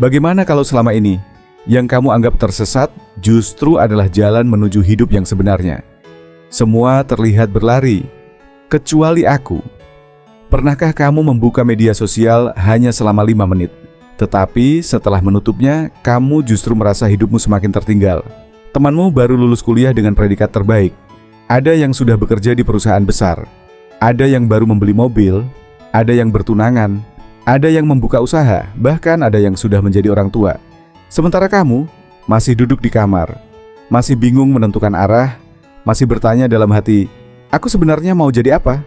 Bagaimana kalau selama ini yang kamu anggap tersesat justru adalah jalan menuju hidup yang sebenarnya? Semua terlihat berlari, kecuali aku. Pernahkah kamu membuka media sosial hanya selama 5 menit? Tetapi setelah menutupnya, kamu justru merasa hidupmu semakin tertinggal. Temanmu baru lulus kuliah dengan predikat terbaik. Ada yang sudah bekerja di perusahaan besar. Ada yang baru membeli mobil. Ada yang bertunangan. Ada yang membuka usaha. Bahkan ada yang sudah menjadi orang tua. Sementara kamu masih duduk di kamar, masih bingung menentukan arah, masih bertanya dalam hati, aku sebenarnya mau jadi apa?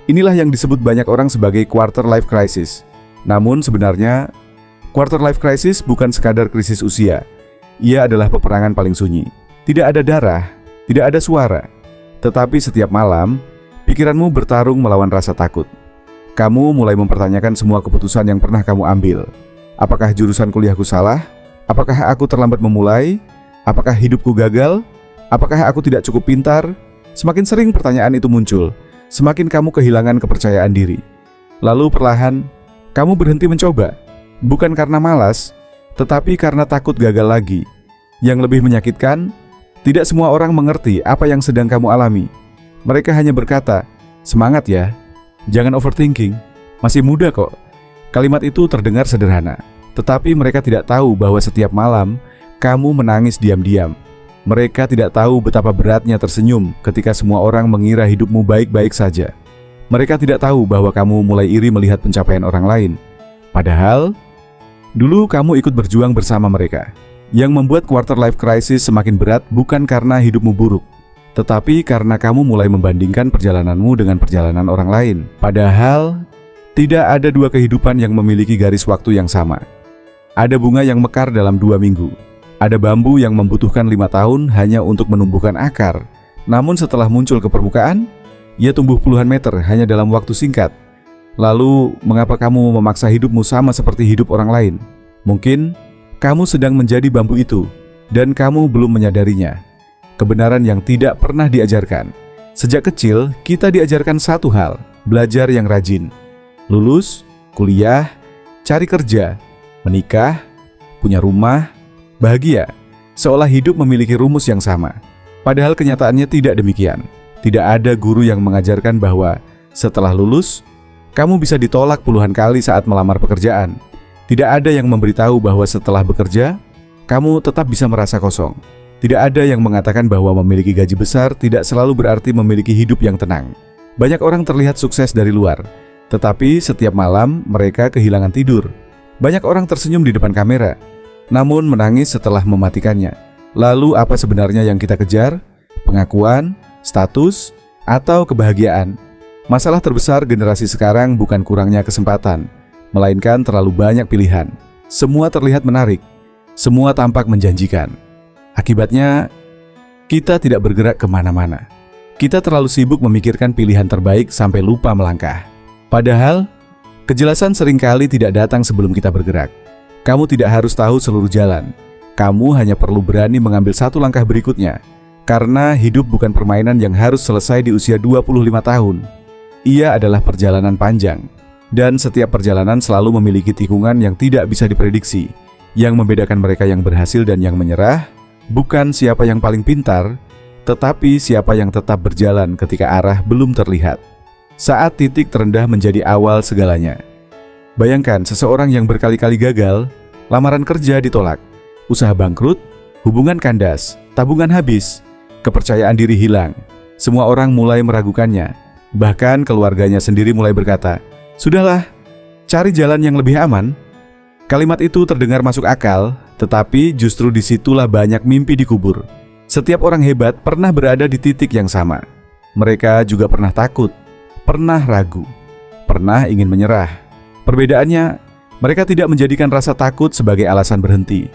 Inilah yang disebut banyak orang sebagai quarter life crisis. Namun sebenarnya, quarter life crisis bukan sekadar krisis usia. Ia adalah peperangan paling sunyi. Tidak ada darah, tidak ada suara. Tetapi setiap malam, pikiranmu bertarung melawan rasa takut. Kamu mulai mempertanyakan semua keputusan yang pernah kamu ambil. Apakah jurusan kuliahku salah? Apakah aku terlambat memulai? Apakah hidupku gagal? Apakah aku tidak cukup pintar? Semakin sering pertanyaan itu muncul, semakin kamu kehilangan kepercayaan diri. Lalu perlahan, kamu berhenti mencoba. Bukan karena malas, tetapi karena takut gagal lagi. Yang lebih menyakitkan, tidak semua orang mengerti apa yang sedang kamu alami. Mereka hanya berkata, semangat ya, jangan overthinking, masih muda kok. Kalimat itu terdengar sederhana. Tetapi mereka tidak tahu bahwa setiap malam kamu menangis diam-diam. Mereka tidak tahu betapa beratnya tersenyum ketika semua orang mengira hidupmu baik-baik saja. Mereka tidak tahu bahwa kamu mulai iri melihat pencapaian orang lain. Padahal, dulu kamu ikut berjuang bersama mereka. Yang membuat quarter life crisis semakin berat bukan karena hidupmu buruk, tetapi karena kamu mulai membandingkan perjalananmu dengan perjalanan orang lain. Padahal, tidak ada dua kehidupan yang memiliki garis waktu yang sama. Ada bunga yang mekar dalam 2 minggu. Ada bambu yang membutuhkan 5 tahun hanya untuk menumbuhkan akar. Namun setelah muncul ke permukaan, ia tumbuh puluhan meter hanya dalam waktu singkat. Lalu, mengapa kamu memaksa hidupmu sama seperti hidup orang lain? Mungkin, kamu sedang menjadi bambu itu, dan kamu belum menyadarinya. Kebenaran yang tidak pernah diajarkan. Sejak kecil, kita diajarkan satu hal, belajar yang rajin. Lulus, kuliah, cari kerja, menikah, punya rumah, bahagia, seolah hidup memiliki rumus yang sama. Padahal kenyataannya tidak demikian. Tidak ada guru yang mengajarkan bahwa setelah lulus, kamu bisa ditolak puluhan kali saat melamar pekerjaan. Tidak ada yang memberitahu bahwa setelah bekerja, kamu tetap bisa merasa kosong. Tidak ada yang mengatakan bahwa memiliki gaji besar tidak selalu berarti memiliki hidup yang tenang. Banyak orang terlihat sukses dari luar, tetapi setiap malam mereka kehilangan tidur. Banyak orang tersenyum di depan kamera, namun menangis setelah mematikannya. Lalu apa sebenarnya yang kita kejar? Pengakuan, status, atau kebahagiaan? Masalah terbesar generasi sekarang bukan kurangnya kesempatan, melainkan terlalu banyak pilihan. Semua terlihat menarik, semua tampak menjanjikan. Akibatnya, kita tidak bergerak kemana-mana. Kita terlalu sibuk memikirkan pilihan terbaik sampai lupa melangkah. Padahal, kejelasan seringkali tidak datang sebelum kita bergerak. Kamu tidak harus tahu seluruh jalan. Kamu hanya perlu berani mengambil satu langkah berikutnya. Karena hidup bukan permainan yang harus selesai di usia 25 tahun. Ia adalah perjalanan panjang. Dan setiap perjalanan selalu memiliki tikungan yang tidak bisa diprediksi. Yang membedakan mereka yang berhasil dan yang menyerah, bukan siapa yang paling pintar, tetapi siapa yang tetap berjalan ketika arah belum terlihat. Saat titik terendah menjadi awal segalanya. Bayangkan seseorang yang berkali-kali gagal, lamaran kerja ditolak, usaha bangkrut, hubungan kandas, tabungan habis, kepercayaan diri hilang. Semua orang mulai meragukannya. Bahkan keluarganya sendiri mulai berkata, "Sudahlah, cari jalan yang lebih aman." Kalimat itu terdengar masuk akal, tetapi justru disitulah banyak mimpi dikubur. Setiap orang hebat pernah berada di titik yang sama. Mereka juga pernah takut, pernah ragu, pernah ingin menyerah. Perbedaannya, mereka tidak menjadikan rasa takut sebagai alasan berhenti.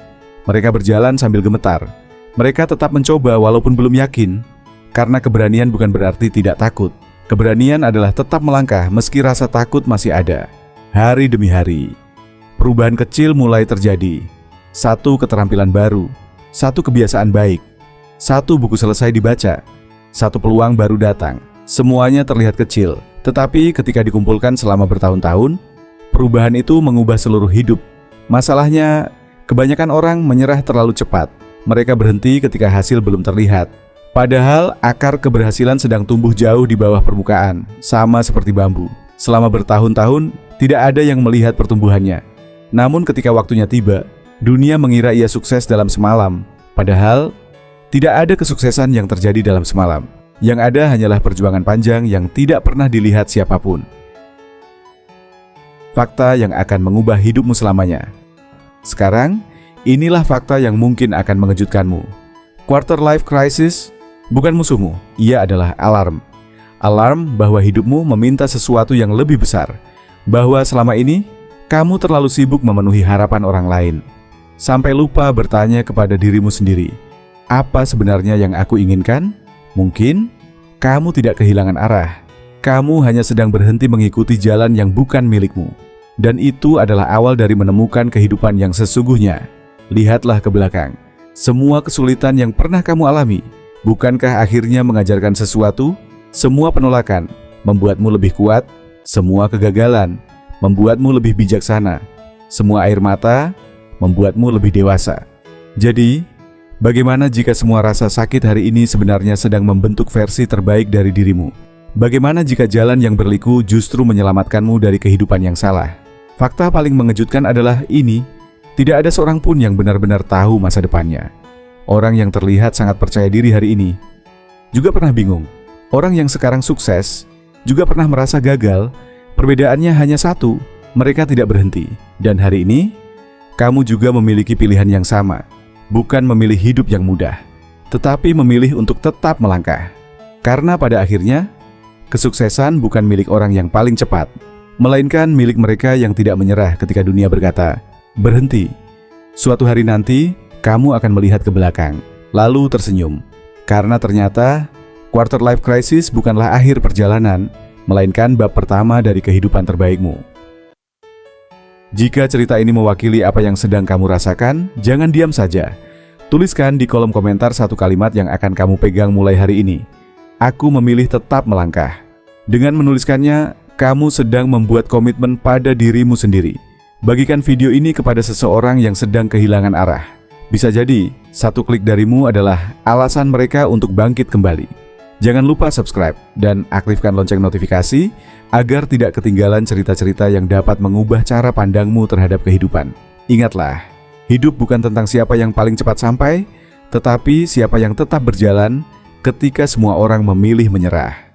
Mereka berjalan sambil gemetar. Mereka tetap mencoba walaupun belum yakin. Karena keberanian bukan berarti tidak takut. Keberanian adalah tetap melangkah meski rasa takut masih ada. Hari demi hari, perubahan kecil mulai terjadi. Satu keterampilan baru, satu kebiasaan baik, satu buku selesai dibaca, satu peluang baru datang. Semuanya terlihat kecil, tetapi ketika dikumpulkan selama bertahun-tahun, perubahan itu mengubah seluruh hidup. Masalahnya, Kebanyakan orang menyerah terlalu cepat. Mereka berhenti ketika hasil belum terlihat. Padahal akar keberhasilan sedang tumbuh jauh di bawah permukaan, sama seperti bambu. Selama bertahun-tahun, tidak ada yang melihat pertumbuhannya. Namun ketika waktunya tiba, dunia mengira ia sukses dalam semalam. Padahal, tidak ada kesuksesan yang terjadi dalam semalam. Yang ada hanyalah perjuangan panjang yang tidak pernah dilihat siapapun. Fakta yang akan mengubah hidupmu selamanya. Sekarang, inilah fakta yang mungkin akan mengejutkanmu. Quarter life crisis bukan musuhmu, ia adalah alarm. Alarm bahwa hidupmu meminta sesuatu yang lebih besar. Bahwa selama ini, kamu terlalu sibuk memenuhi harapan orang lain. Sampai lupa bertanya kepada dirimu sendiri, apa sebenarnya yang aku inginkan? Mungkin kamu tidak kehilangan arah. Kamu hanya sedang berhenti mengikuti jalan yang bukan milikmu. Dan itu adalah awal dari menemukan kehidupan yang sesungguhnya. Lihatlah ke belakang. Semua kesulitan yang pernah kamu alami, bukankah akhirnya mengajarkan sesuatu? Semua penolakan membuatmu lebih kuat. Semua kegagalan membuatmu lebih bijaksana. Semua air mata membuatmu lebih dewasa. Jadi, bagaimana jika semua rasa sakit hari ini sebenarnya sedang membentuk versi terbaik dari dirimu? Bagaimana jika jalan yang berliku justru menyelamatkanmu dari kehidupan yang salah? Fakta paling mengejutkan adalah ini, tidak ada seorang pun yang benar-benar tahu masa depannya. Orang yang terlihat sangat percaya diri hari ini juga pernah bingung. Orang yang sekarang sukses juga pernah merasa gagal. Perbedaannya hanya satu, mereka tidak berhenti. Dan hari ini, kamu juga memiliki pilihan yang sama. Bukan memilih hidup yang mudah, tetapi memilih untuk tetap melangkah. Karena pada akhirnya, kesuksesan bukan milik orang yang paling cepat, melainkan milik mereka yang tidak menyerah ketika dunia berkata, berhenti. Suatu hari nanti, kamu akan melihat ke belakang, lalu tersenyum. Karena ternyata, quarter life crisis bukanlah akhir perjalanan, melainkan bab pertama dari kehidupan terbaikmu. Jika cerita ini mewakili apa yang sedang kamu rasakan, jangan diam saja. Tuliskan di kolom komentar satu kalimat yang akan kamu pegang mulai hari ini. Aku memilih tetap melangkah. Dengan menuliskannya, kamu sedang membuat komitmen pada dirimu sendiri. Bagikan video ini kepada seseorang yang sedang kehilangan arah. Bisa jadi, satu klik darimu adalah alasan mereka untuk bangkit kembali. Jangan lupa subscribe dan aktifkan lonceng notifikasi agar tidak ketinggalan cerita-cerita yang dapat mengubah cara pandangmu terhadap kehidupan. Ingatlah, hidup bukan tentang siapa yang paling cepat sampai, tetapi siapa yang tetap berjalan ketika semua orang memilih menyerah.